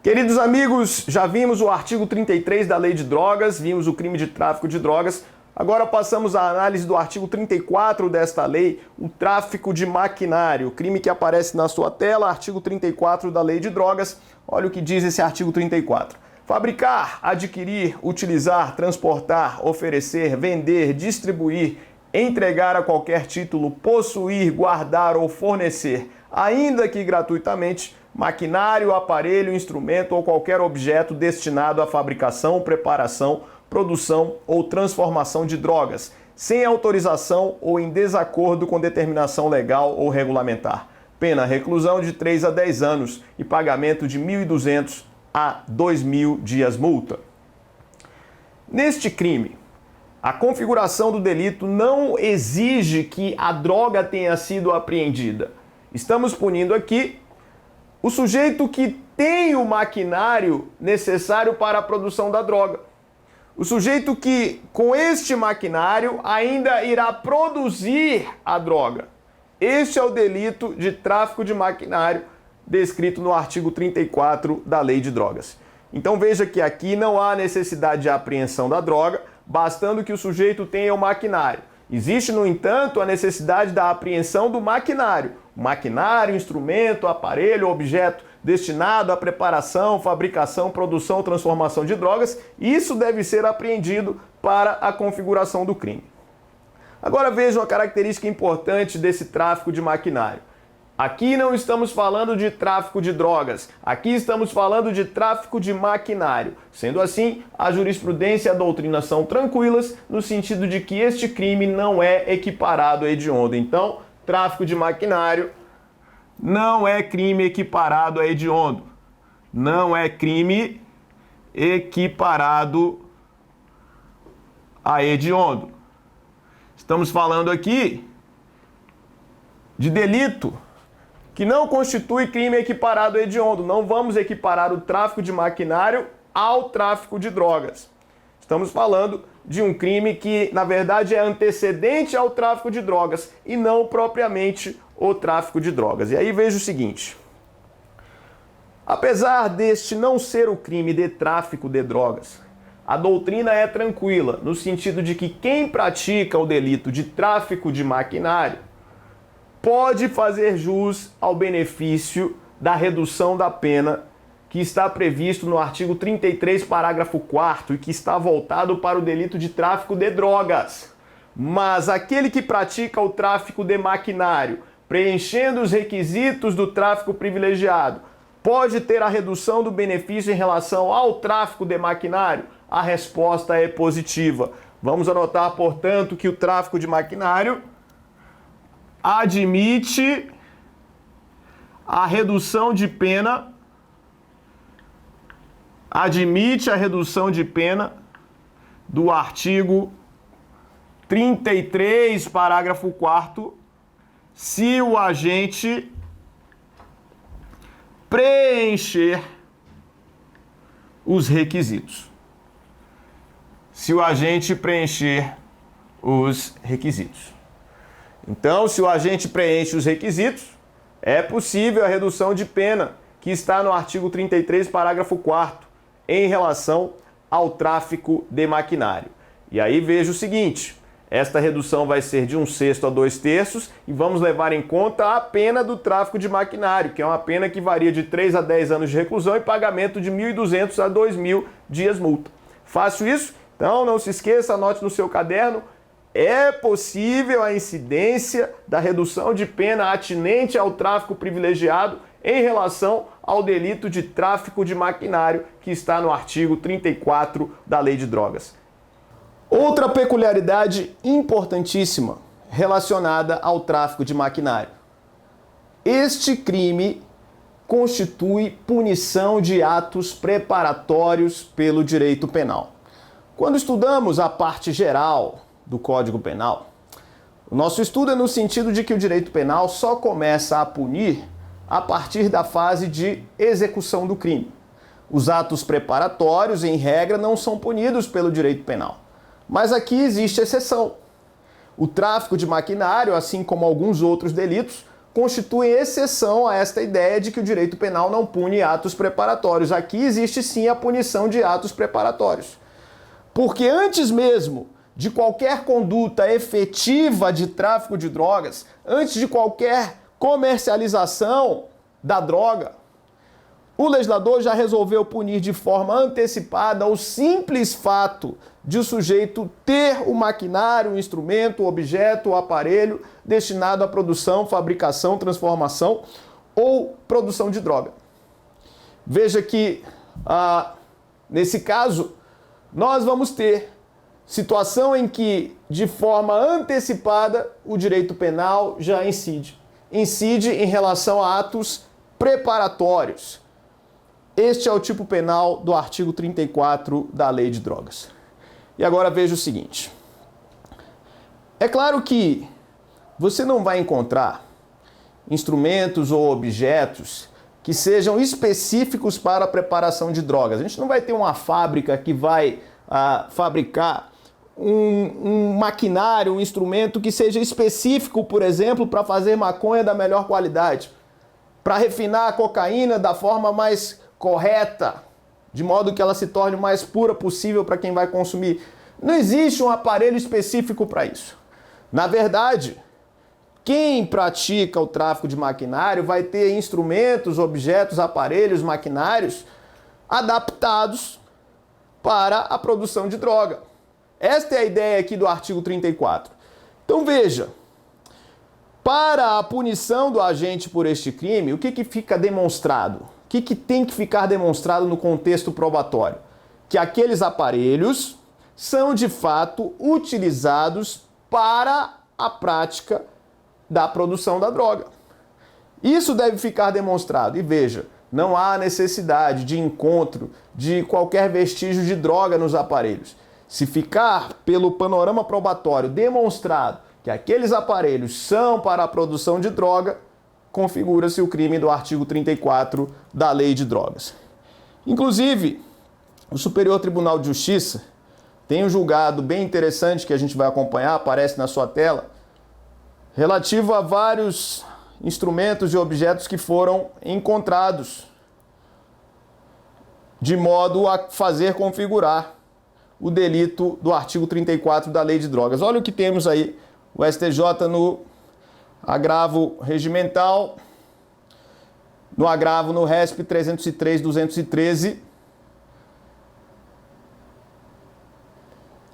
Queridos amigos, já vimos o artigo 33 da Lei de Drogas, vimos o crime de tráfico de drogas. Agora passamos à análise do artigo 34 desta lei, o tráfico de maquinário, crime que aparece na sua tela, artigo 34 da Lei de Drogas. Olha o que diz esse artigo 34. Fabricar, adquirir, utilizar, transportar, oferecer, vender, distribuir, entregar a qualquer título, possuir, guardar ou fornecer, ainda que gratuitamente, maquinário, aparelho, instrumento ou qualquer objeto destinado à fabricação, preparação, produção ou transformação de drogas, sem autorização ou em desacordo com determinação legal ou regulamentar. Pena reclusão de 3 a 10 anos e pagamento de 1.200 a 2.000 dias multa. Neste crime, a configuração do delito não exige que a droga tenha sido apreendida. Estamos punindo aqui o sujeito que tem o maquinário necessário para a produção da droga. O sujeito que, com este maquinário, ainda irá produzir a droga. Este é o delito de tráfico de maquinário descrito no artigo 34 da Lei de Drogas. Então veja que aqui não há necessidade de apreensão da droga, bastando que o sujeito tenha o maquinário. Existe, no entanto, a necessidade da apreensão do maquinário. Maquinário, instrumento, aparelho, objeto destinado à preparação, fabricação, produção, transformação de drogas, isso deve ser apreendido para a configuração do crime. Agora vejam a característica importante desse tráfico de maquinário. Aqui não estamos falando de tráfico de drogas, aqui estamos falando de tráfico de maquinário. Sendo assim, a jurisprudência e a doutrina são tranquilas no sentido de que este crime não é equiparado a hediondo. Então, tráfico de maquinário não é crime equiparado a hediondo. Não é crime equiparado a hediondo. Estamos falando aqui de delito que não constitui crime equiparado a hediondo. Não vamos equiparar o tráfico de maquinário ao tráfico de drogas. Estamos falando de um crime que, na verdade, é antecedente ao tráfico de drogas e não propriamente o tráfico de drogas. E aí veja o seguinte. Apesar deste não ser o crime de tráfico de drogas, a doutrina é tranquila, no sentido de que quem pratica o delito de tráfico de maquinário pode fazer jus ao benefício da redução da pena que está previsto no artigo 33, parágrafo 4º, e que está voltado para o delito de tráfico de drogas. Mas aquele que pratica o tráfico de maquinário, preenchendo os requisitos do tráfico privilegiado, pode ter a redução do benefício em relação ao tráfico de maquinário? A resposta é positiva. Vamos anotar, portanto, que o tráfico de maquinário admite a redução de pena, do artigo 33, parágrafo 4º, se o agente preencher os requisitos. Se o agente preencher os requisitos. Então, se o agente preenche os requisitos, é possível a redução de pena que está no artigo 33, parágrafo 4º, em relação ao tráfico de maquinário. E aí veja o seguinte, esta redução vai ser de 1/6 a 2/3 e vamos levar em conta a pena do tráfico de maquinário, que é uma pena que varia de 3 a 10 anos de reclusão e pagamento de 1.200 a 2.000 dias multa. Fácil isso? Então não se esqueça, anote no seu caderno. É possível a incidência da redução de pena atinente ao tráfico privilegiado em relação ao delito de tráfico de maquinário que está no artigo 34 da Lei de Drogas. Outra peculiaridade importantíssima relacionada ao tráfico de maquinário. Este crime constitui punição de atos preparatórios pelo direito penal. Quando estudamos a parte geral do Código Penal, o nosso estudo é no sentido de que o direito penal só começa a punir a partir da fase de execução do crime. Os atos preparatórios, em regra, não são punidos pelo direito penal. Mas aqui existe exceção. O tráfico de maquinário, assim como alguns outros delitos, constituem exceção a esta ideia de que o direito penal não pune atos preparatórios. Aqui existe sim a punição de atos preparatórios. Porque antes mesmo de qualquer conduta efetiva de tráfico de drogas, antes de qualquer comercialização da droga, o legislador já resolveu punir de forma antecipada o simples fato de o sujeito ter o maquinário, o instrumento, o objeto, o aparelho destinado à produção, fabricação, transformação ou produção de droga. Veja que, nesse caso, nós vamos ter situação em que, de forma antecipada, o direito penal já incide. Incide em relação a atos preparatórios. Este é o tipo penal do artigo 34 da Lei de Drogas. E agora veja o seguinte. É claro que você não vai encontrar instrumentos ou objetos que sejam específicos para a preparação de drogas. A gente não vai ter uma fábrica que vai fabricar um maquinário, um instrumento que seja específico, por exemplo, para fazer maconha da melhor qualidade, para refinar a cocaína da forma mais correta, de modo que ela se torne o mais pura possível para quem vai consumir. Não existe um aparelho específico para isso. Na verdade, quem pratica o tráfico de maquinário vai ter instrumentos, objetos, aparelhos, maquinários adaptados para a produção de droga. Esta é a ideia aqui do artigo 34. Então veja, para a punição do agente por este crime, o que fica demonstrado? O que tem que ficar demonstrado no contexto probatório? Que aqueles aparelhos são de fato utilizados para a prática da produção da droga. Isso deve ficar demonstrado. E veja, não há necessidade de encontro de qualquer vestígio de droga nos aparelhos. Se ficar pelo panorama probatório demonstrado que aqueles aparelhos são para a produção de droga, configura-se o crime do artigo 34 da Lei de Drogas. Inclusive, o Superior Tribunal de Justiça tem um julgado bem interessante que a gente vai acompanhar, aparece na sua tela, relativo a vários instrumentos e objetos que foram encontrados, de modo a fazer configurar o delito do artigo 34 da Lei de Drogas. Olha o que temos aí, o STJ no agravo regimental, no agravo no RESP 303.213,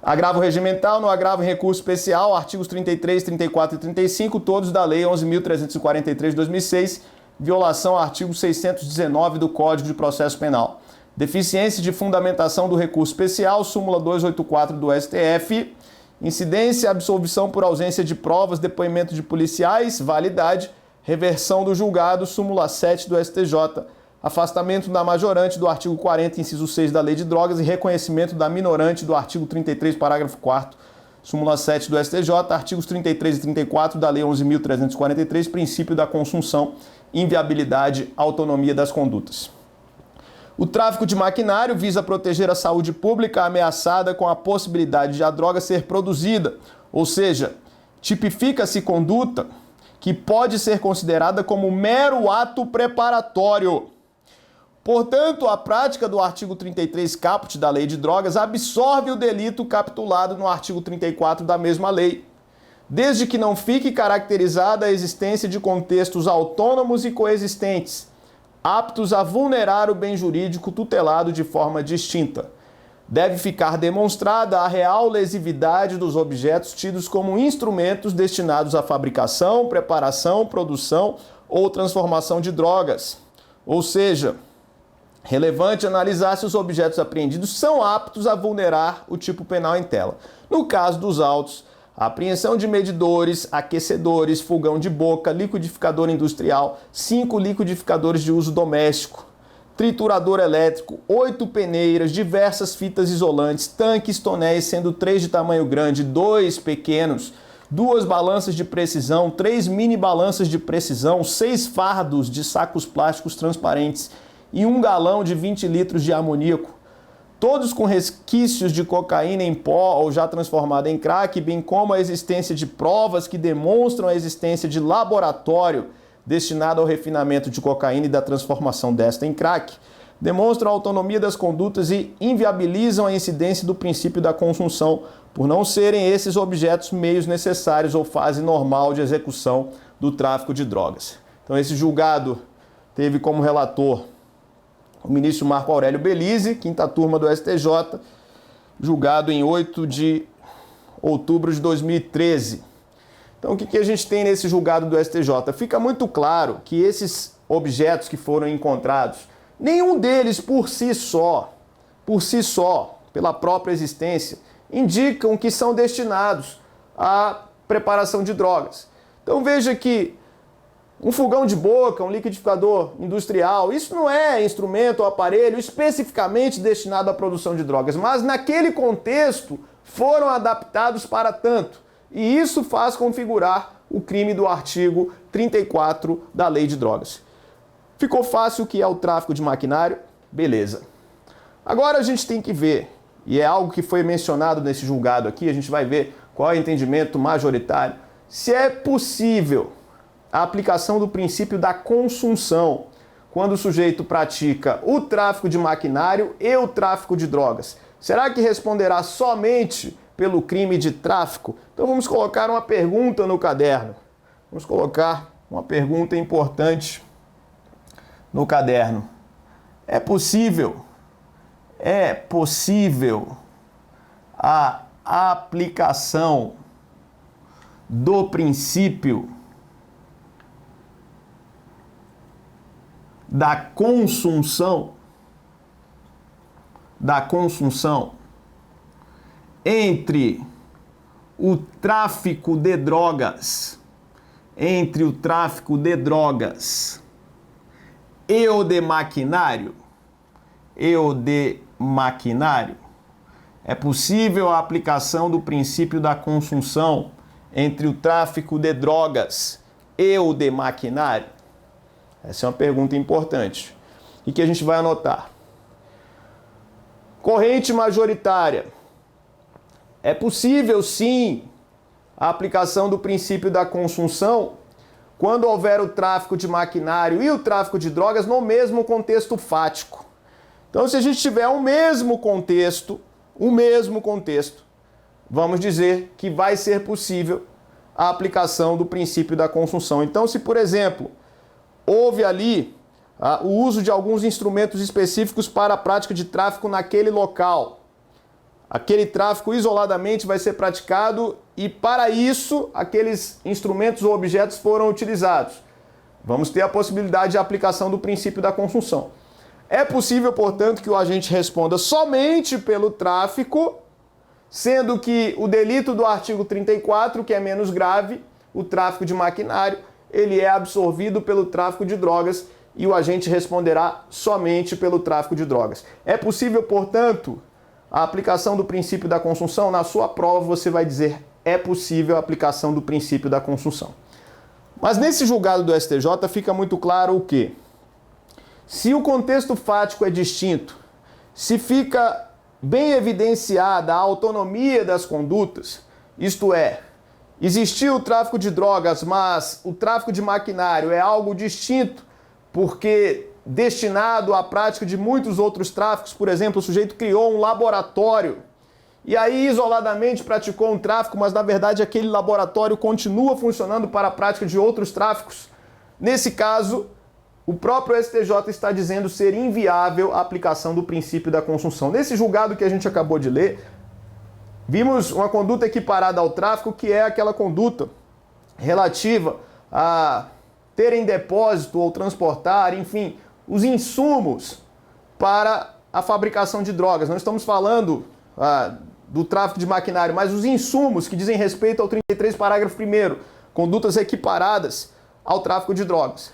agravo regimental, no agravo em recurso especial, artigos 33, 34 e 35, todos da Lei 11.343 de 2006, violação ao artigo 619 do Código de Processo Penal. Deficiência de fundamentação do recurso especial, súmula 284 do STF, incidência, absolvição por ausência de provas, depoimento de policiais, validade, reversão do julgado, súmula 7 do STJ, afastamento da majorante do artigo 40, inciso 6 da Lei de Drogas e reconhecimento da minorante do artigo 33, parágrafo 4º, súmula 7 do STJ, artigos 33 e 34 da Lei 11.343, princípio da consunção, inviabilidade, autonomia das condutas. O tráfico de maquinário visa proteger a saúde pública ameaçada com a possibilidade de a droga ser produzida, ou seja, tipifica-se conduta que pode ser considerada como mero ato preparatório. Portanto, a prática do artigo 33 caput da Lei de Drogas absorve o delito capitulado no artigo 34 da mesma lei, desde que não fique caracterizada a existência de contextos autônomos e coexistentes, aptos a vulnerar o bem jurídico tutelado de forma distinta. Deve ficar demonstrada a real lesividade dos objetos tidos como instrumentos destinados à fabricação, preparação, produção ou transformação de drogas. Ou seja, relevante analisar se os objetos apreendidos são aptos a vulnerar o tipo penal em tela. No caso dos autos, a apreensão de medidores, aquecedores, fogão de boca, liquidificador industrial, 5 liquidificadores de uso doméstico, triturador elétrico, 8 peneiras, diversas fitas isolantes, tanques, tonéis, sendo 3 de tamanho grande, 2 pequenos, 2 balanças de precisão, 3 mini balanças de precisão, 6 fardos de sacos plásticos transparentes e 1 galão de 20 litros de amoníaco, todos com resquícios de cocaína em pó ou já transformada em crack, bem como a existência de provas que demonstram a existência de laboratório destinado ao refinamento de cocaína e da transformação desta em crack, demonstram a autonomia das condutas e inviabilizam a incidência do princípio da consunção, por não serem esses objetos meios necessários ou fase normal de execução do tráfico de drogas. Então esse julgado teve como relator o ministro Marco Aurélio Belize, quinta turma do STJ, julgado em 8 de outubro de 2013. Então o que a gente tem nesse julgado do STJ? Fica muito claro que esses objetos que foram encontrados, nenhum deles por si só, pela própria existência, indicam que são destinados à preparação de drogas. Então veja que um fogão de boca, um liquidificador industrial, isso não é instrumento ou aparelho especificamente destinado à produção de drogas, mas naquele contexto foram adaptados para tanto. E isso faz configurar o crime do artigo 34 da Lei de Drogas. Ficou fácil o que é o tráfico de maquinário? Beleza. Agora a gente tem que ver, e é algo que foi mencionado nesse julgado aqui, a gente vai ver qual é o entendimento majoritário, se é possível a aplicação do princípio da consunção quando o sujeito pratica o tráfico de maquinário e o tráfico de drogas. Será que responderá somente pelo crime de tráfico? Então vamos colocar uma pergunta no caderno. Vamos colocar uma pergunta importante no caderno. É possível a aplicação do princípio da consunção entre o tráfico de drogas, e o de maquinário? É possível a aplicação do princípio da consunção entre o tráfico de drogas e o de maquinário? Essa é uma pergunta importante. E que a gente vai anotar. Corrente majoritária. É possível, sim, a aplicação do princípio da consunção quando houver o tráfico de maquinário e o tráfico de drogas no mesmo contexto fático. Então, se a gente tiver o mesmo contexto, vamos dizer que vai ser possível a aplicação do princípio da consunção. Então, se, por exemplo, houve ali o uso de alguns instrumentos específicos para a prática de tráfico naquele local, aquele tráfico isoladamente vai ser praticado e, para isso, aqueles instrumentos ou objetos foram utilizados. Vamos ter a possibilidade de aplicação do princípio da consunção. É possível, portanto, que o agente responda somente pelo tráfico, sendo que o delito do artigo 34, que é menos grave, o tráfico de maquinário, ele é absorvido pelo tráfico de drogas e o agente responderá somente pelo tráfico de drogas. É possível, portanto, a aplicação do princípio da consunção? Na sua prova você vai dizer é possível a aplicação do princípio da consunção. Mas nesse julgado do STJ fica muito claro o quê? Se o contexto fático é distinto, se fica bem evidenciada a autonomia das condutas, isto é, existiu o tráfico de drogas, mas o tráfico de maquinário é algo distinto, porque destinado à prática de muitos outros tráficos, por exemplo, o sujeito criou um laboratório e aí isoladamente praticou um tráfico, mas na verdade aquele laboratório continua funcionando para a prática de outros tráficos. Nesse caso, o próprio STJ está dizendo ser inviável a aplicação do princípio da consunção. Nesse julgado que a gente acabou de ler, vimos uma conduta equiparada ao tráfico, que é aquela conduta relativa a ter em depósito ou transportar, enfim, os insumos para a fabricação de drogas. Não estamos falando do tráfico de maquinário, mas os insumos que dizem respeito ao 33, parágrafo 1º, condutas equiparadas ao tráfico de drogas.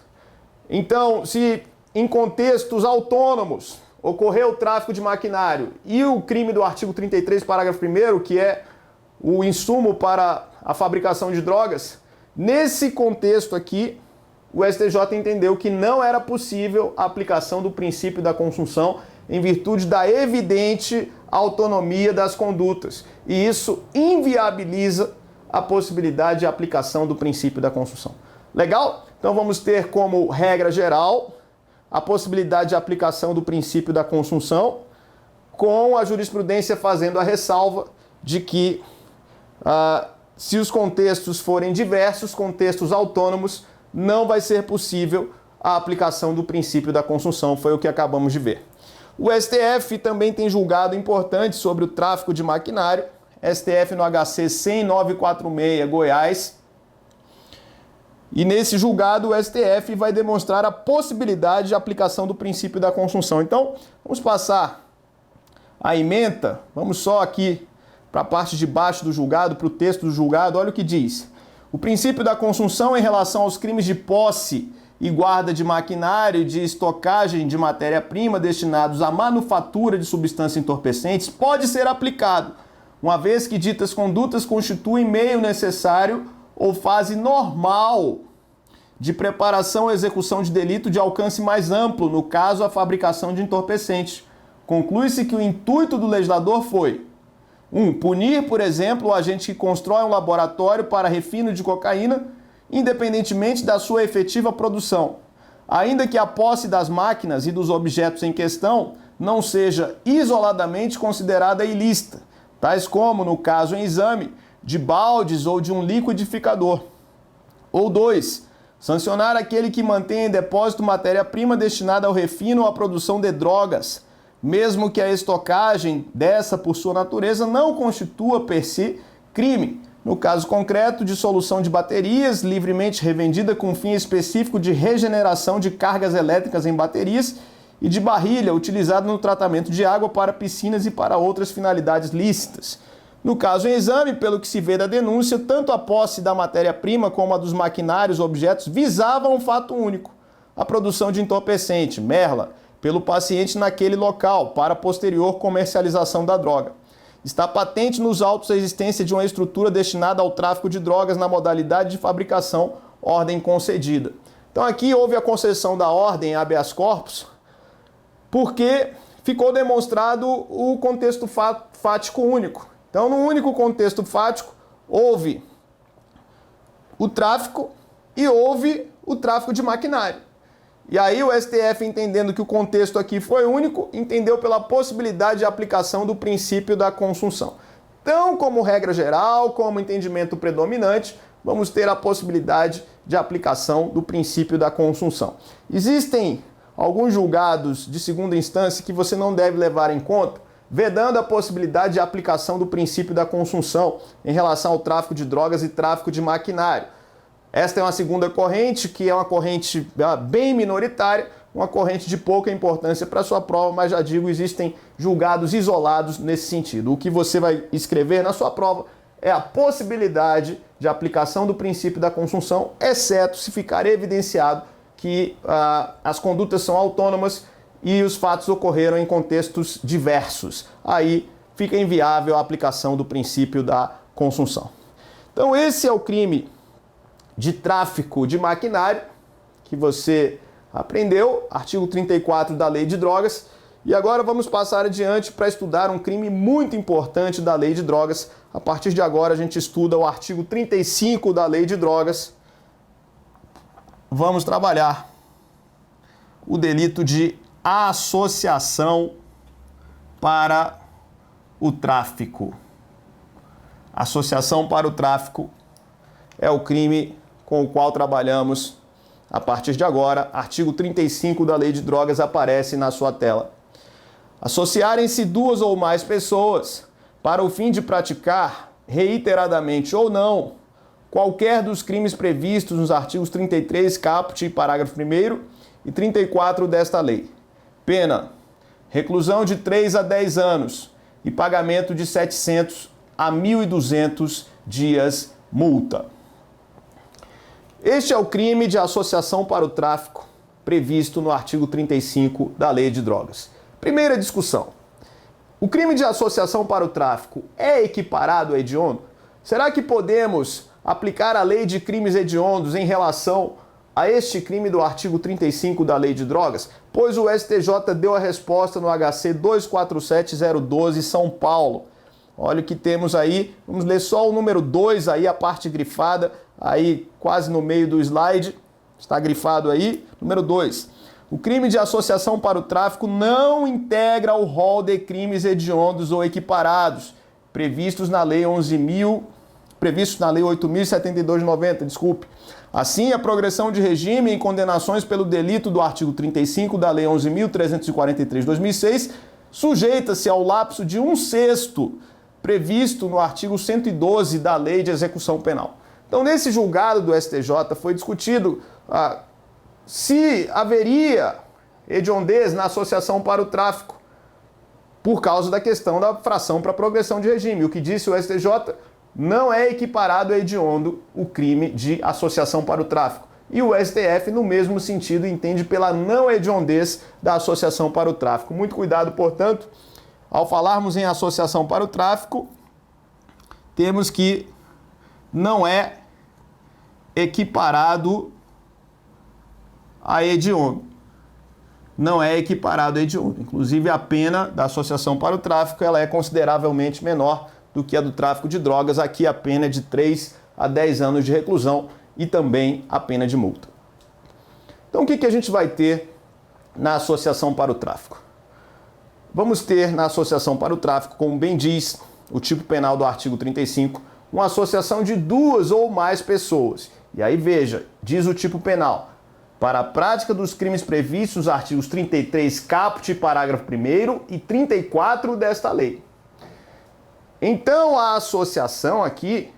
Então, se em contextos autônomos ocorreu o tráfico de maquinário e o crime do artigo 33, parágrafo 1º, que é o insumo para a fabricação de drogas, nesse contexto aqui, o STJ entendeu que não era possível a aplicação do princípio da consunção em virtude da evidente autonomia das condutas. E isso inviabiliza a possibilidade de aplicação do princípio da consunção. Legal? Então vamos ter como regra geral a possibilidade de aplicação do princípio da consunção, com a jurisprudência fazendo a ressalva de que se os contextos forem diversos, contextos autônomos, não vai ser possível a aplicação do princípio da consunção, foi o que acabamos de ver. O STF também tem julgado importante sobre o tráfico de maquinário, STF no HC 10946, Goiás. E nesse julgado o STF vai demonstrar a possibilidade de aplicação do princípio da consunção. Então, vamos passar a ementa, vamos só aqui para a parte de baixo do julgado, para o texto do julgado, olha o que diz. O princípio da consunção em relação aos crimes de posse e guarda de maquinário e de estocagem de matéria-prima destinados à manufatura de substâncias entorpecentes pode ser aplicado, uma vez que ditas condutas constituem meio necessário ou fase normal de preparação ou execução de delito de alcance mais amplo, no caso a fabricação de entorpecentes. Conclui-se que o intuito do legislador foi: 1. Punir, por exemplo, o agente que constrói um laboratório para refino de cocaína, independentemente da sua efetiva produção, ainda que a posse das máquinas e dos objetos em questão não seja isoladamente considerada ilícita, tais como, no caso em exame, de baldes ou de um liquidificador. Ou 2. Sancionar aquele que mantém em depósito matéria-prima destinada ao refino ou à produção de drogas, mesmo que a estocagem dessa, por sua natureza, não constitua per si crime. No caso concreto, de solução de baterias livremente revendida com fim específico de regeneração de cargas elétricas em baterias e de barrilha utilizada no tratamento de água para piscinas e para outras finalidades lícitas. No caso em exame, pelo que se vê da denúncia, tanto a posse da matéria-prima como a dos maquinários ou objetos visavam um fato único: a produção de entorpecente, merla, pelo paciente naquele local, para posterior comercialização da droga. Está patente nos autos a existência de uma estrutura destinada ao tráfico de drogas na modalidade de fabricação, ordem concedida. Então aqui houve a concessão da ordem habeas corpus, porque ficou demonstrado o contexto fático único. Então, no único contexto fático, houve o tráfico e houve o tráfico de maquinário. E aí o STF, entendendo que o contexto aqui foi único, entendeu pela possibilidade de aplicação do princípio da consunção. Então, como regra geral, como entendimento predominante, vamos ter a possibilidade de aplicação do princípio da consunção. Existem alguns julgados de segunda instância que você não deve levar em conta, vedando a possibilidade de aplicação do princípio da consunção em relação ao tráfico de drogas e tráfico de maquinário. Esta é uma segunda corrente, que é uma corrente bem minoritária, uma corrente de pouca importância para a sua prova, mas já digo, existem julgados isolados nesse sentido. O que você vai escrever na sua prova é a possibilidade de aplicação do princípio da consunção, exceto se ficar evidenciado que as condutas são autônomas e os fatos ocorreram em contextos diversos. Aí fica inviável a aplicação do princípio da consunção. Então esse é o crime de tráfico de maquinário que você aprendeu, artigo 34 da Lei de Drogas. E agora vamos passar adiante para estudar um crime muito importante da Lei de Drogas. A partir de agora a gente estuda o artigo 35 da Lei de Drogas. Vamos trabalhar o delito de associação para o tráfico. Associação para o tráfico é o crime com o qual trabalhamos a partir de agora. Artigo 35 da Lei de Drogas aparece na sua tela. Associarem-se duas ou mais pessoas para o fim de praticar, reiteradamente ou não, qualquer dos crimes previstos nos artigos 33, caput e parágrafo 1º e 34 desta lei. Pena: reclusão de 3 a 10 anos e pagamento de 700 a 1.200 dias multa. Este é o crime de associação para o tráfico previsto no artigo 35 da Lei de Drogas. Primeira discussão: o crime de associação para o tráfico é equiparado a hediondo? Será que podemos aplicar a lei de crimes hediondos em relação a este crime do artigo 35 da Lei de Drogas? Pois o STJ deu a resposta no HC 247012, São Paulo. Olha o que temos aí, vamos ler só o número 2 aí, a parte grifada, aí quase no meio do slide. Está grifado aí. Número 2. O crime de associação para o tráfico não integra o rol de crimes hediondos ou equiparados, previstos na Lei 8.072 de 90, desculpe. Assim, a progressão de regime em condenações pelo delito do artigo 35 da Lei 11.343 de 2006 sujeita-se ao lapso de 1/6 previsto no artigo 112 da Lei de Execução Penal. Então, nesse julgado do STJ foi discutido se haveria hediondez na associação para o tráfico por causa da questão da fração para progressão de regime. O que disse o STJ, não é equiparado a hediondo o crime de associação para o tráfico. E o STF, no mesmo sentido, entende pela não hediondez da associação para o tráfico. Muito cuidado, portanto, ao falarmos em associação para o tráfico, temos que não é equiparado a hediondo. Não é equiparado a hediondo. Inclusive, a pena da associação para o tráfico ela é consideravelmente menor do que a do tráfico de drogas. Aqui a pena é de 3 a 10 anos de reclusão e também a pena de multa. Então, o que a gente vai ter na associação para o tráfico? Vamos ter na associação para o tráfico, como bem diz o tipo penal do artigo 35, uma associação de 2 ou mais pessoas. E aí veja, diz o tipo penal, para a prática dos crimes previstos nos artigos 33 caput, parágrafo 1º e 34 desta lei. Então a associação aqui,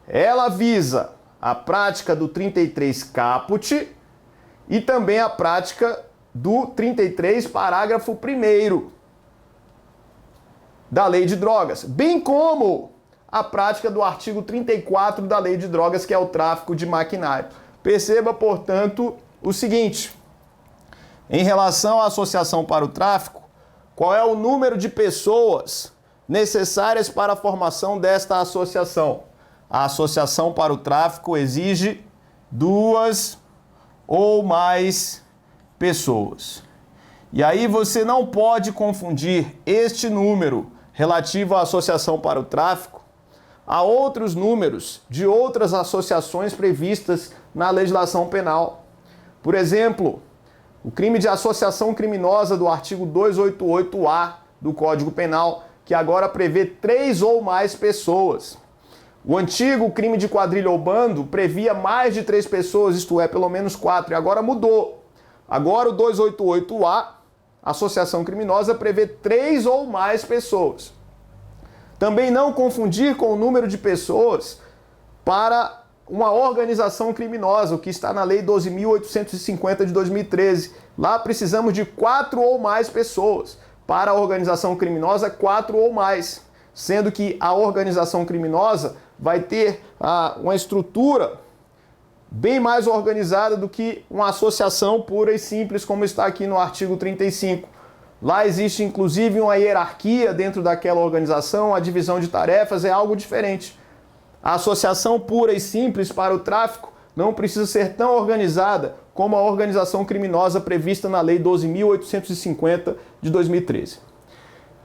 ela visa a prática do 33 caput e também a prática do 33 parágrafo 1º da Lei de Drogas, bem como a prática do artigo 34 da Lei de Drogas, que é o tráfico de maquinário. Perceba, portanto, o seguinte, em relação à associação para o tráfico, qual é o número de pessoas necessárias para a formação desta associação? A associação para o tráfico exige 2 ou mais pessoas. E aí você não pode confundir este número relativo à associação para o tráfico a outros números de outras associações previstas na legislação penal. Por exemplo, o crime de associação criminosa do artigo 288-A do Código Penal, que agora prevê 3 ou mais pessoas. O antigo crime de quadrilha ou bando previa mais de 3 pessoas, isto é, pelo menos 4, e agora mudou. Agora o 288-A, associação criminosa, prevê 3 ou mais pessoas. Também não confundir com o número de pessoas para uma organização criminosa, o que está na Lei 12.850 de 2013. Lá precisamos de 4 ou mais pessoas. Para a organização criminosa, 4 ou mais. Sendo que a organização criminosa vai ter uma estrutura bem mais organizada do que uma associação pura e simples, como está aqui no artigo 35. Lá existe inclusive uma hierarquia dentro daquela organização, a divisão de tarefas é algo diferente. A associação pura e simples para o tráfico não precisa ser tão organizada como a organização criminosa prevista na Lei 12.850 de 2013.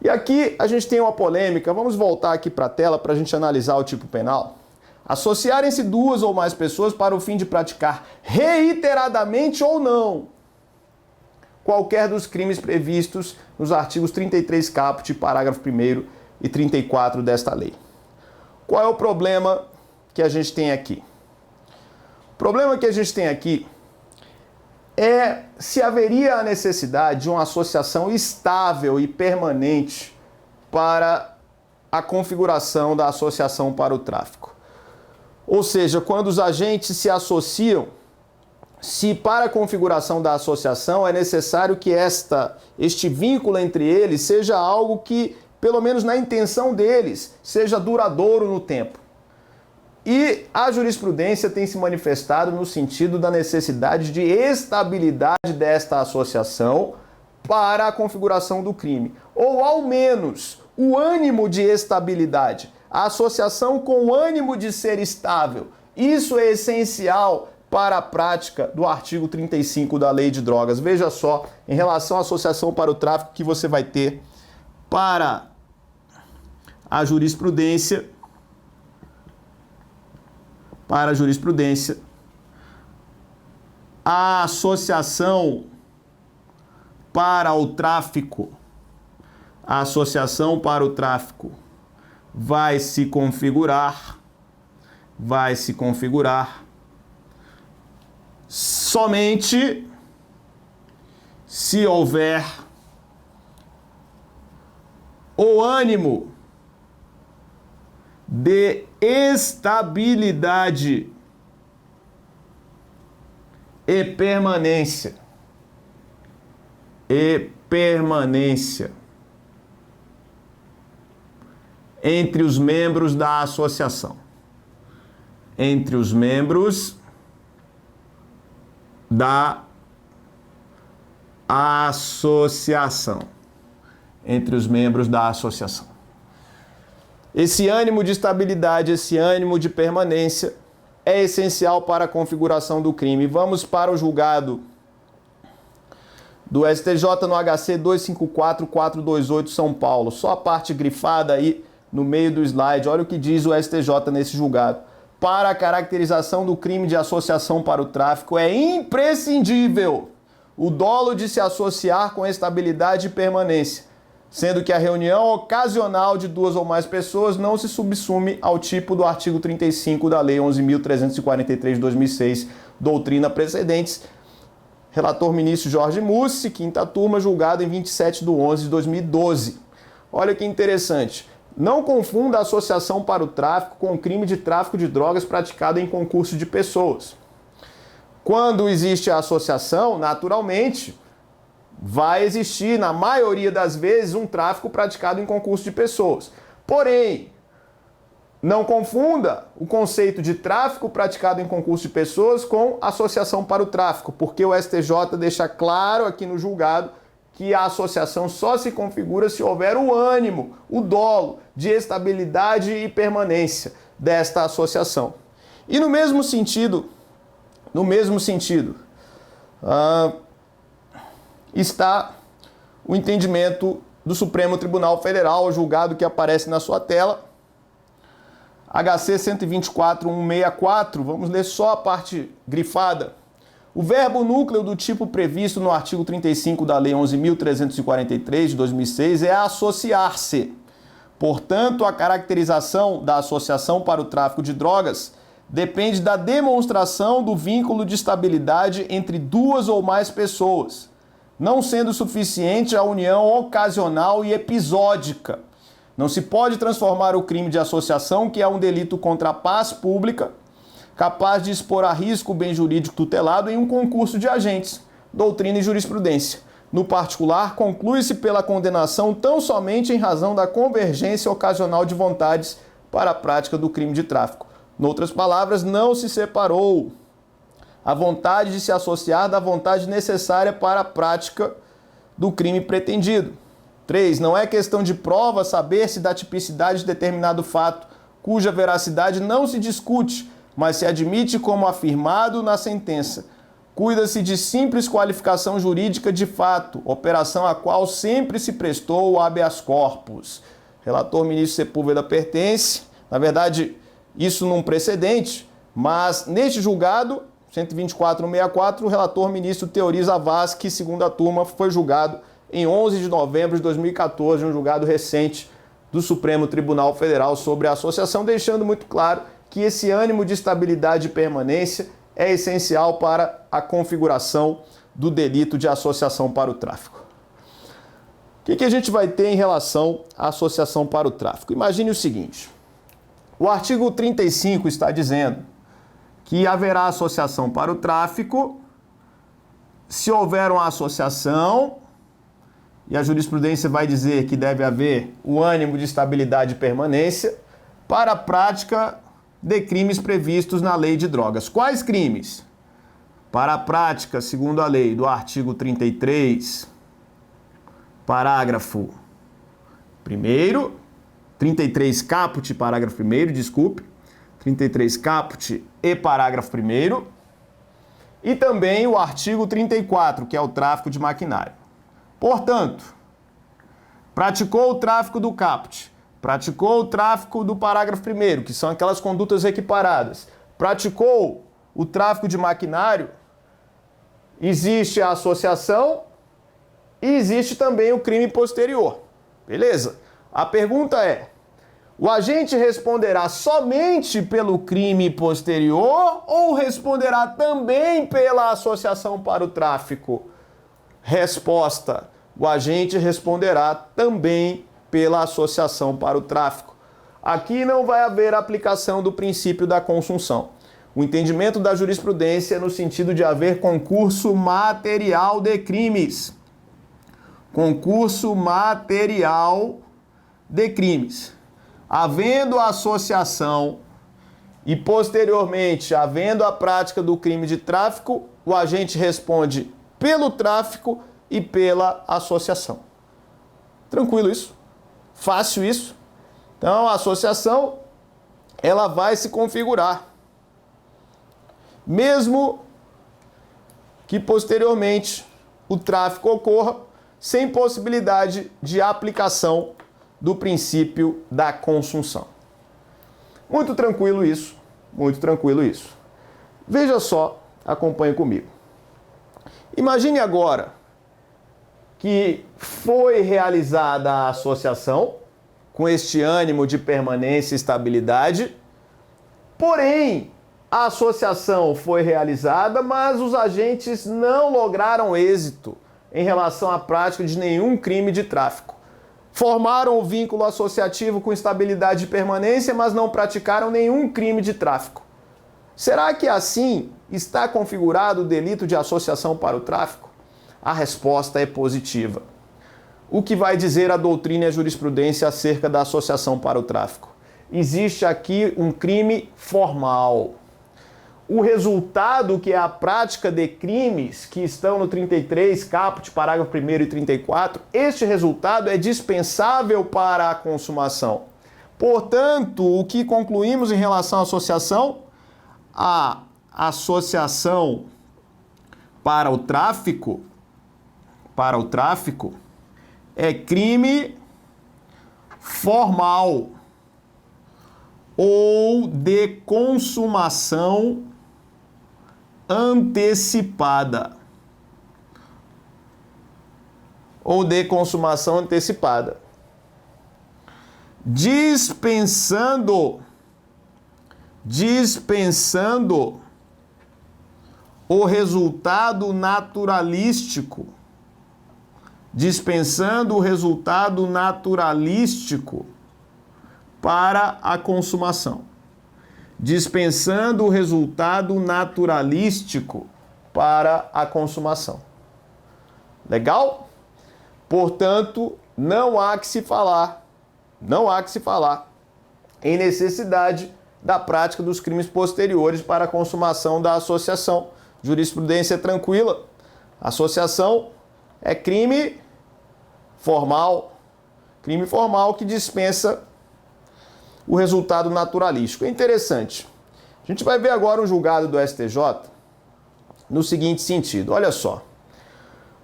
E aqui a gente tem uma polêmica, vamos voltar aqui para a tela para a gente analisar o tipo penal. Associarem-se 2 ou mais pessoas para o fim de praticar reiteradamente ou não qualquer dos crimes previstos nos artigos 33 caput, parágrafo 1º e 34 desta lei. Qual é o problema que a gente tem aqui? O problema que a gente tem aqui é se haveria a necessidade de uma associação estável e permanente para a configuração da associação para o tráfico. Ou seja, quando os agentes se associam, se para a configuração da associação é necessário que este vínculo entre eles seja algo que, pelo menos na intenção deles, seja duradouro no tempo. E a jurisprudência tem se manifestado no sentido da necessidade de estabilidade desta associação para a configuração do crime. Ou, ao menos, o ânimo de estabilidade. A associação com o ânimo de ser estável. Isso é essencial para a prática do artigo 35 da Lei de Drogas. Veja só, em relação à associação para o tráfico que você vai ter para a jurisprudência, a associação para o tráfico, a associação para o tráfico vai se configurar somente se houver o ânimo de estabilidade e permanência. Entre os membros da associação. Entre os membros da associação. Entre os membros da associação. Esse ânimo de estabilidade, esse ânimo de permanência é essencial para a configuração do crime. Vamos para o julgado do STJ no HC 254428 São Paulo. Só a parte grifada aí no meio do slide. Olha o que diz o STJ nesse julgado. Para a caracterização do crime de associação para o tráfico, é imprescindível o dolo de se associar com estabilidade e permanência, sendo que a reunião ocasional de duas ou mais pessoas não se subsume ao tipo do artigo 35 da Lei 11.343 de 2006, doutrina precedentes. Relator ministro Jorge Mussi, quinta turma, julgado em 27/11/2012. Olha que interessante. Não confunda a associação para o tráfico com o crime de tráfico de drogas praticado em concurso de pessoas. Quando existe a associação, naturalmente, vai existir, na maioria das vezes, um tráfico praticado em concurso de pessoas. Porém, não confunda o conceito de tráfico praticado em concurso de pessoas com associação para o tráfico, porque o STJ deixa claro aqui no julgado que a associação só se configura se houver o ânimo, o dolo de estabilidade e permanência desta associação. E no mesmo sentido, está o entendimento do Supremo Tribunal Federal, o julgado que aparece na sua tela, HC 124.164, vamos ler só a parte grifada. O verbo núcleo do tipo previsto no artigo 35 da Lei 11.343 de 2006 é associar-se. Portanto, a caracterização da associação para o tráfico de drogas depende da demonstração do vínculo de estabilidade entre duas ou mais pessoas, não sendo suficiente a união ocasional e episódica. Não se pode transformar o crime de associação, que é um delito contra a paz pública, capaz de expor a risco o bem jurídico tutelado, em um concurso de agentes, doutrina e jurisprudência. No particular, conclui-se pela condenação tão somente em razão da convergência ocasional de vontades para a prática do crime de tráfico. Noutras palavras, não se separou a vontade de se associar da vontade necessária para a prática do crime pretendido. 3. Não é questão de prova saber-se da tipicidade de determinado fato, cuja veracidade não se discute, mas se admite como afirmado na sentença. Cuida-se de simples qualificação jurídica de fato, operação a qual sempre se prestou o habeas corpus. Relator ministro Sepúlveda pertence, na verdade, isso num precedente, mas neste julgado, 124.164, o relator ministro Teoriza Vaz, que segunda turma foi julgado em 11 de novembro de 2014, um julgado recente do Supremo Tribunal Federal sobre a associação, deixando muito claro que esse ânimo de estabilidade e permanência é essencial para a configuração do delito de associação para o tráfico. O que a gente vai ter em relação à associação para o tráfico? Imagine o seguinte, o artigo 35 está dizendo que haverá associação para o tráfico se houver uma associação, e a jurisprudência vai dizer que deve haver o ânimo de estabilidade e permanência para a prática de crimes previstos na lei de drogas. Quais crimes? Para a prática, segundo a lei, do artigo 33, parágrafo 1º, 33 caput, parágrafo 1º, desculpe, 33 caput e parágrafo 1º, e também o artigo 34, que é o tráfico de maquinário. Portanto, praticou o tráfico do caput, praticou o tráfico do parágrafo 1º, que são aquelas condutas equiparadas, praticou o tráfico de maquinário, Existe a associação e existe também o crime posterior. Beleza? A pergunta é: o agente responderá somente pelo crime posterior ou responderá também pela associação para o tráfico? Resposta: o agente responderá também pela associação para o tráfico. Aqui não vai haver aplicação do princípio da consunção. O entendimento da jurisprudência é no sentido de haver concurso material de crimes. Concurso material de crimes. Havendo a associação e posteriormente havendo a prática do crime de tráfico, o agente responde pelo tráfico e pela associação. Tranquilo isso? Fácil isso? Então a associação, ela vai se configurar. Mesmo que posteriormente o tráfico ocorra sem possibilidade de aplicação do princípio da consunção. Muito tranquilo isso, muito tranquilo isso. Veja só, acompanhe comigo. Imagine agora que foi realizada a associação com este ânimo de permanência e estabilidade, porém a associação foi realizada, mas os agentes não lograram êxito em relação à prática de nenhum crime de tráfico. Formaram o vínculo associativo com estabilidade e permanência, mas não praticaram nenhum crime de tráfico. Será que assim está configurado o delito de associação para o tráfico? A resposta é positiva. O que vai dizer a doutrina e a jurisprudência acerca da associação para o tráfico? Existe aqui um crime formal. O resultado, que é a prática de crimes que estão no 33, caput, parágrafo 1º e 34, este resultado é dispensável para a consumação. Portanto, o que concluímos em relação à associação? A associação para o tráfico é crime formal ou de consumação antecipada. Ou de consumação antecipada. Dispensando o resultado naturalístico. Dispensando o resultado naturalístico para a consumação. Dispensando o resultado naturalístico para a consumação. Legal? Portanto, não há que se falar em necessidade da prática dos crimes posteriores para a consumação da associação. Jurisprudência tranquila. Associação é crime formal que dispensa o resultado naturalístico. É interessante. A gente vai ver agora um julgado do STJ no seguinte sentido. Olha só.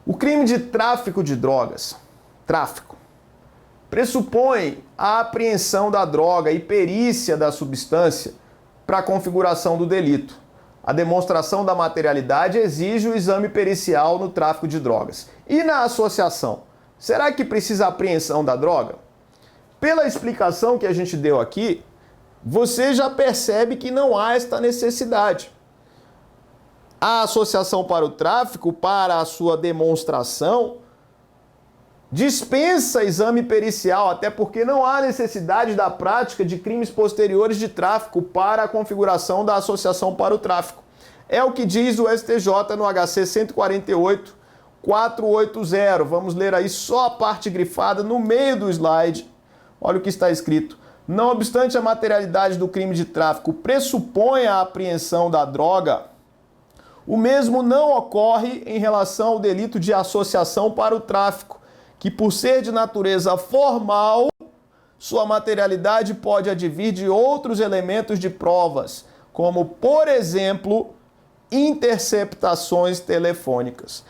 O crime de tráfico de drogas, pressupõe a apreensão da droga e perícia da substância para a configuração do delito. A demonstração da materialidade exige o exame pericial no tráfico de drogas. E na associação, será que precisa apreensão da droga? Pela explicação que a gente deu aqui, você já percebe que não há esta necessidade. A associação para o tráfico, para a sua demonstração, dispensa exame pericial, até porque não há necessidade da prática de crimes posteriores de tráfico para a configuração da associação para o tráfico. É o que diz o STJ no HC 148.480. Vamos ler aí só a parte grifada no meio do slide. Olha o que está escrito. Não obstante a materialidade do crime de tráfico pressupõe a apreensão da droga, o mesmo não ocorre em relação ao delito de associação para o tráfico, que por ser de natureza formal, sua materialidade pode advir de outros elementos de provas, como, por exemplo, interceptações telefônicas.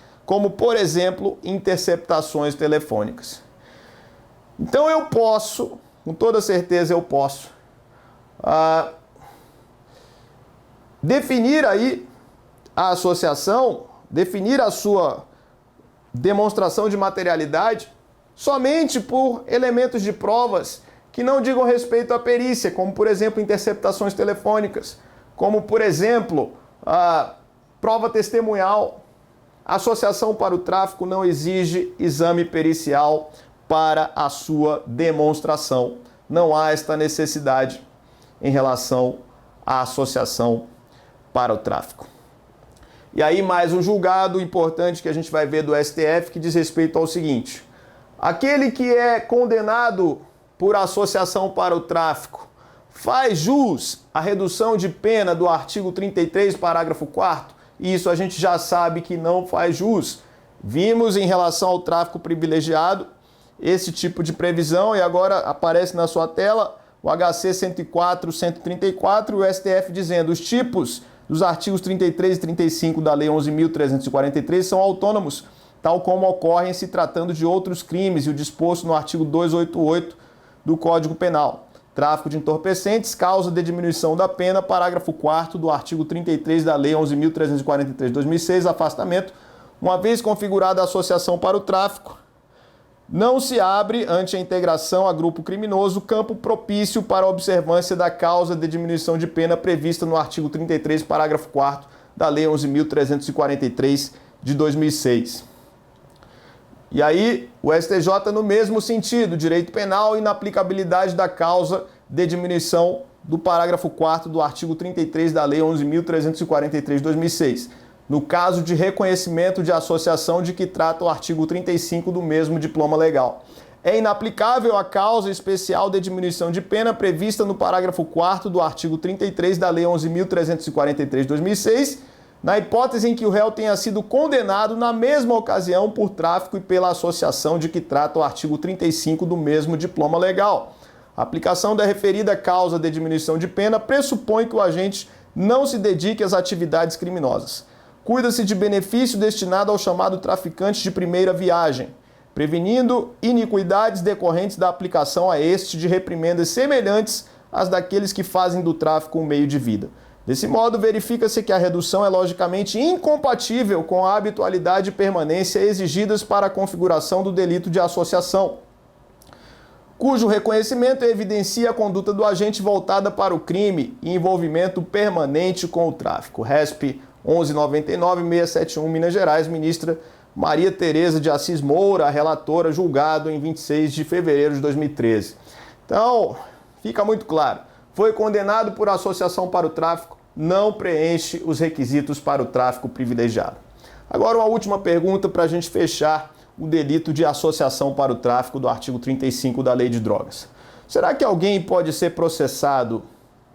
Então eu posso, com toda certeza eu posso, definir aí a associação definir a sua demonstração de materialidade somente por elementos de provas que não digam respeito à perícia, como, por exemplo, interceptações telefônicas, como, por exemplo, a prova testemunhal. A associação para o tráfico não exige exame pericial para a sua demonstração. Não há esta necessidade em relação à associação para o tráfico. E aí mais um julgado importante que a gente vai ver do STF que diz respeito ao seguinte: aquele que é condenado por associação para o tráfico faz jus à redução de pena do artigo 33, parágrafo 4º? Isso a gente já sabe que não faz jus. Vimos em relação ao tráfico privilegiado esse tipo de previsão e agora aparece na sua tela o HC 104, 134 e o STF dizendo: os tipos dos artigos 33 e 35 da Lei 11.343 são autônomos, tal como ocorrem se tratando de outros crimes e o disposto no artigo 288 do Código Penal. Tráfico de entorpecentes, causa de diminuição da pena, parágrafo 4º do artigo 33 da Lei 11.343 de 2006, afastamento. Uma vez configurada a associação para o tráfico, não se abre, ante a integração a grupo criminoso, campo propício para a observância da causa de diminuição de pena prevista no artigo 33, parágrafo 4º da Lei 11.343 de 2006. E aí, o STJ, no mesmo sentido, direito penal e inaplicabilidade da causa de diminuição do parágrafo 4º do artigo 33 da Lei 11.343 de 2006, no caso de reconhecimento de associação de que trata o artigo 35 do mesmo diploma legal. É inaplicável a causa especial de diminuição de pena prevista no parágrafo 4º do artigo 33 da Lei 11.343 de 2006, na hipótese em que o réu tenha sido condenado na mesma ocasião por tráfico e pela associação de que trata o artigo 35 do mesmo diploma legal. A aplicação da referida causa de diminuição de pena pressupõe que o agente não se dedique às atividades criminosas. Cuida-se de benefício destinado ao chamado traficante de primeira viagem, prevenindo iniquidades decorrentes da aplicação a este de reprimendas semelhantes às daqueles que fazem do tráfico um meio de vida. Desse modo, verifica-se que a redução é logicamente incompatível com a habitualidade e permanência exigidas para a configuração do delito de associação, cujo reconhecimento evidencia a conduta do agente voltada para o crime e envolvimento permanente com o tráfico. RESP 1199-671, Minas Gerais, ministra Maria Tereza de Assis Moura, relatora, julgado em 26 de fevereiro de 2013. Então, fica muito claro. Foi condenado por associação para o tráfico, não preenche os requisitos para o tráfico privilegiado. Agora uma última pergunta para a gente fechar o delito de associação para o tráfico do artigo 35 da Lei de Drogas. Será que alguém pode ser processado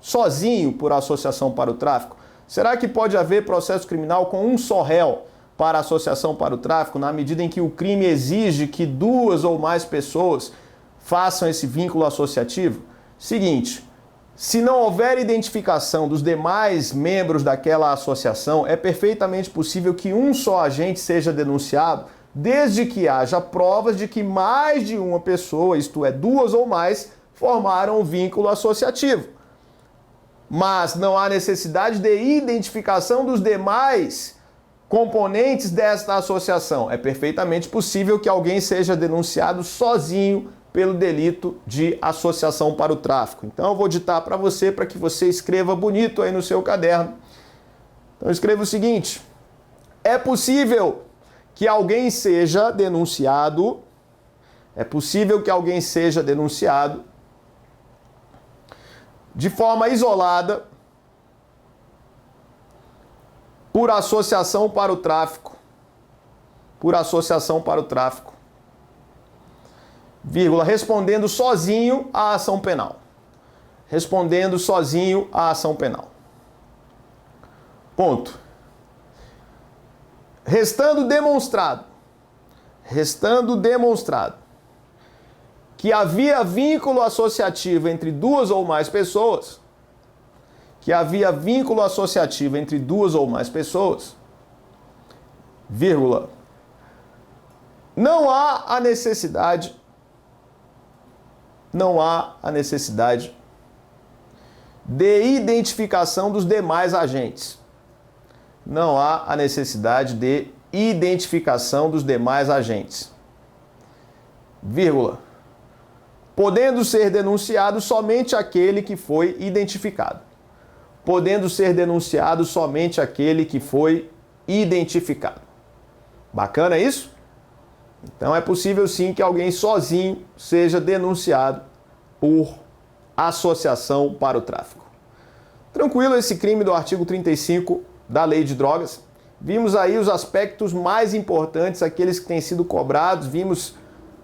sozinho por associação para o tráfico? Será que pode haver processo criminal com um só réu para associação para o tráfico, na medida em que o crime exige que duas ou mais pessoas façam esse vínculo associativo? Seguinte: se não houver identificação dos demais membros daquela associação, é perfeitamente possível que um só agente seja denunciado, desde que haja provas de que mais de uma pessoa, isto é, duas ou mais, formaram um vínculo associativo. Mas não há necessidade de identificação dos demais componentes desta associação. É perfeitamente possível que alguém seja denunciado sozinho pelo delito de associação para o tráfico. Então eu vou ditar para você que você escreva bonito aí no seu caderno. Então escreva o seguinte: é possível que alguém seja denunciado, de forma isolada por associação para o tráfico, respondendo sozinho à ação penal. Ponto. Restando demonstrado que havia vínculo associativo entre duas ou mais pessoas, não há a necessidade de identificação dos demais agentes. não há a necessidade de identificação dos demais agentes. Vírgula. Podendo ser denunciado somente aquele que foi identificado. Podendo ser denunciado somente aquele que foi identificado. Bacana isso? Então é possível sim que alguém sozinho seja denunciado por associação para o tráfico. Tranquilo esse crime do artigo 35 da Lei de Drogas? Vimos aí os aspectos mais importantes, aqueles que têm sido cobrados, vimos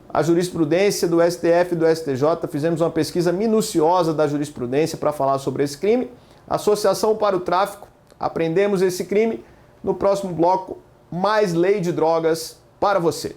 a jurisprudência do STF e do STJ, fizemos uma pesquisa minuciosa da jurisprudência para falar sobre esse crime. Associação para o tráfico, aprendemos esse crime. No próximo bloco, mais Lei de Drogas para você.